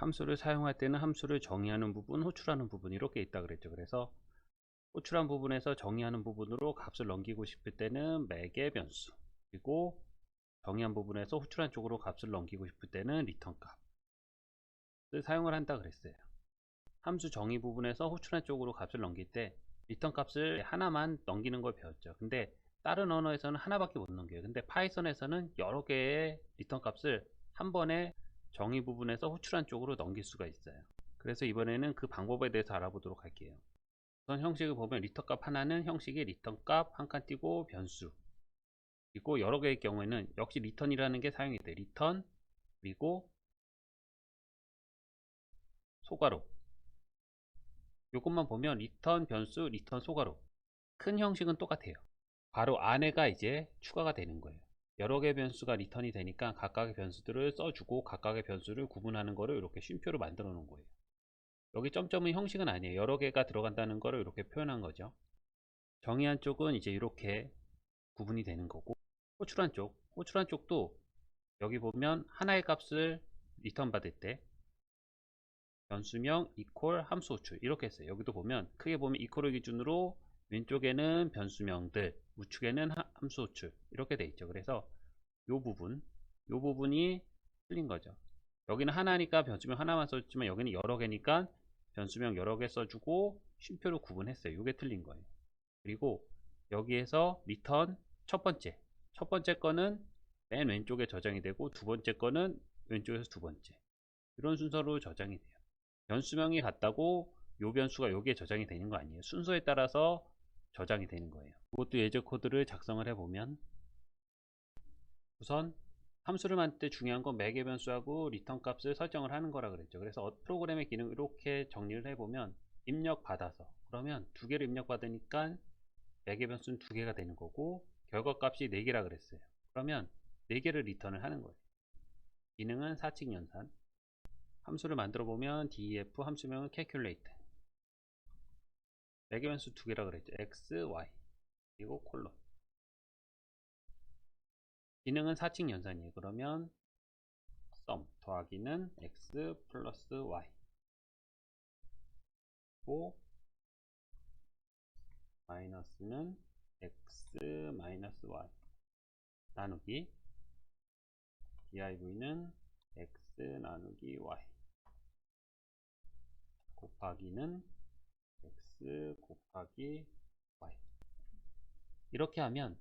함수를 사용할 때는 함수를 정의하는 부분, 호출하는 부분 이렇게 있다 그랬죠. 그래서 호출한 부분에서 정의하는 부분으로 값을 넘기고 싶을 때는 매개 변수, 그리고 정의한 부분에서 호출한 쪽으로 값을 넘기고 싶을 때는 리턴 값을 사용을 한다 그랬어요. 함수 정의 부분에서 호출한 쪽으로 값을 넘길 때 리턴 값을 하나만 넘기는 걸 배웠죠. 근데 다른 언어에서는 하나밖에 못 넘겨요. 근데 파이썬에서는 여러 개의 리턴 값을 한 번에 정의 부분에서 호출한 쪽으로 넘길 수가 있어요. 그래서 이번에는 그 방법에 대해서 알아보도록 할게요. 우선 형식을 보면 리턴 값 하나는 형식의 리턴 값 한 칸 띄고 변수, 그리고 여러 개의 경우에는 역시 리턴이라는 게 사용이 돼요. 리턴, 그리고 소괄호. 이것만 보면 리턴 변수, 리턴 소괄호. 큰 형식은 똑같아요. 바로 안에가 이제 추가가 되는 거예요. 여러 개의 변수가 리턴이 되니까 각각의 변수들을 써주고 각각의 변수를 구분하는 거를 이렇게 쉼표로 만들어 놓은 거예요. 여기 점점은 형식은 아니에요. 여러 개가 들어간다는 거를 이렇게 표현한 거죠. 정의한 쪽은 이제 이렇게 구분이 되는 거고, 호출한 쪽도 여기 보면 하나의 값을 리턴 받을 때 변수명 이퀄 함수 호출 이렇게 했어요. 여기도 보면 크게 보면 이퀄을 기준으로 왼쪽에는 변수명들, 우측에는 함수 호출 이렇게 돼 있죠. 그래서 요 부분이 틀린 거죠. 여기는 하나니까 변수명 하나만 써줬지만 여기는 여러 개니까 변수명 여러 개 써주고 쉼표로 구분했어요. 이게 틀린 거예요. 그리고 여기에서 리턴 첫 번째 거는 맨 왼쪽에 저장이 되고 두 번째 거는 왼쪽에서 두 번째, 이런 순서로 저장이 돼요. 변수명이 같다고 요 변수가 여기에 저장이 되는 거 아니에요. 순서에 따라서 저장이 되는 거예요. 이것도 예제 코드를 작성을 해보면, 우선 함수를 만들 때 중요한 건 매개 변수하고 리턴 값을 설정을 하는 거라 그랬죠. 그래서 프로그램의 기능 이렇게 정리를 해보면, 입력 받아서 그러면 두 개를 입력 받으니까 매개 변수는 두 개가 되는 거고, 결과값이 4개라 그랬어요. 그러면 4개를 리턴을 하는 거예요. 기능은 사칙 연산. 함수를 만들어 보면 def 함수명은 calculate, 매개 변수 두 개라 그랬죠. x, y, 그리고 콜론. 기능은 사칙 연산이에요. 그러면 sum 더하기는 x 플러스 y, 고 마이너스는 x 마이너스 y, 나누기 div는 x 나누기 y, 곱하기는 x 곱하기 y. 이렇게 하면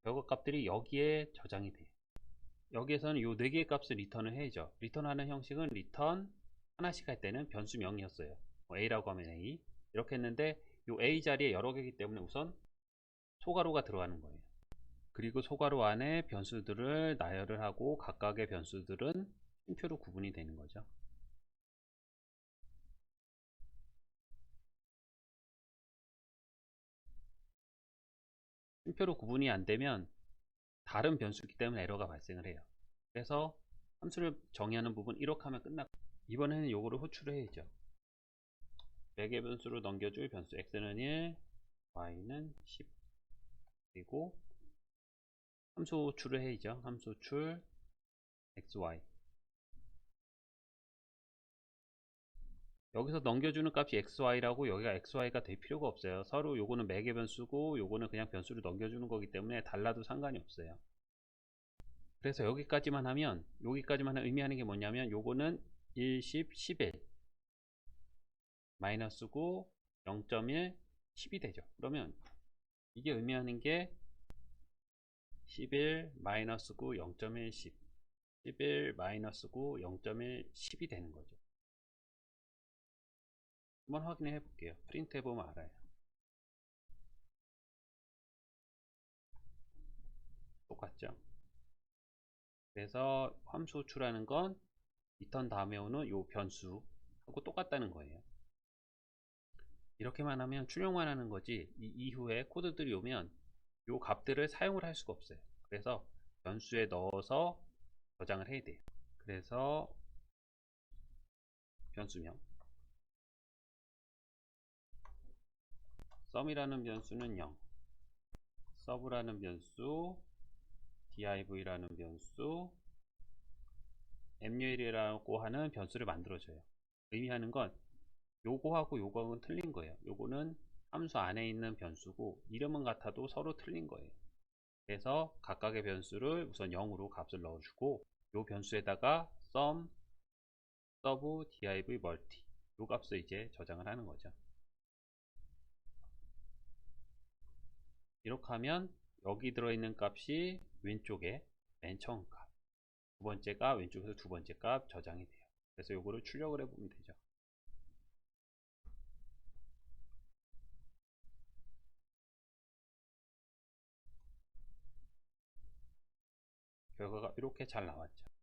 결과값들이 여기에 저장이 돼요. 여기에서는 요 4개의 값을 리턴을 해야죠. 리턴하는 형식은 리턴 하나씩 할 때는 변수명이었어요. 뭐 a라고 하면 a 이렇게 했는데, 요 a 자리에 여러 개이기 때문에 우선 소괄호가 들어가는 거예요. 그리고 소괄호 안에 변수들을 나열을 하고 각각의 변수들은 쉼표로 구분이 되는 거죠. 쉼표로 구분이 안 되면 다른 변수이기 때문에 에러가 발생을 해요. 그래서 함수를 정의하는 부분 이렇게 하면 끝나고, 이번에는 요거를 호출을 해야죠. 매개 변수로 넘겨줄 변수 x는 1, y는 10, 그리고 함수 호출을 해야죠. 함수 호출 xy. 여기서 넘겨주는 값이 xy라고 여기가 xy가 될 필요가 없어요. 서로 요거는 매개 변수고 요거는 그냥 변수를 넘겨주는 거기 때문에 달라도 상관이 없어요. 그래서 여기까지만 하면 의미하는 게 뭐냐면, 요거는 1, 10, 11 마이너스 9, 0.1, 10이 되죠. 그러면 이게 의미하는 게 11 마이너스 9 0.1 10, 11 마이너스 9 0.1 10이 되는 거죠. 한번 확인해 볼게요. 프린트 해보면 알아요. 똑같죠. 그래서 함수 호출하는 건 리턴 다음에 오는 요 변수하고 똑같다는 거예요. 이렇게만 하면 출력만 하는 거지, 이 이후에 코드들이 오면 요 값들을 사용을 할 수가 없어요. 그래서 변수에 넣어서 저장을 해야 돼요. 그래서 변수명 sum이라는 변수는 0, sub라는 변수, div라는 변수, MUL이라고 하는 변수를 만들어줘요. 의미하는 건 요거하고 요거하고는 틀린 거예요. 요거는 함수 안에 있는 변수고 이름은 같아도 서로 틀린 거예요. 그래서 각각의 변수를 우선 0으로 값을 넣어주고 요 변수에다가 sum, sub, div, multi 요 값을 이제 저장을 하는 거죠. 이렇게 하면 여기 들어있는 값이 왼쪽에 맨 처음 값, 두 번째가 왼쪽에서 두 번째 값 저장이 돼요. 그래서 요거를 출력을 해보면 되죠. 결과가 이렇게 잘 나왔죠.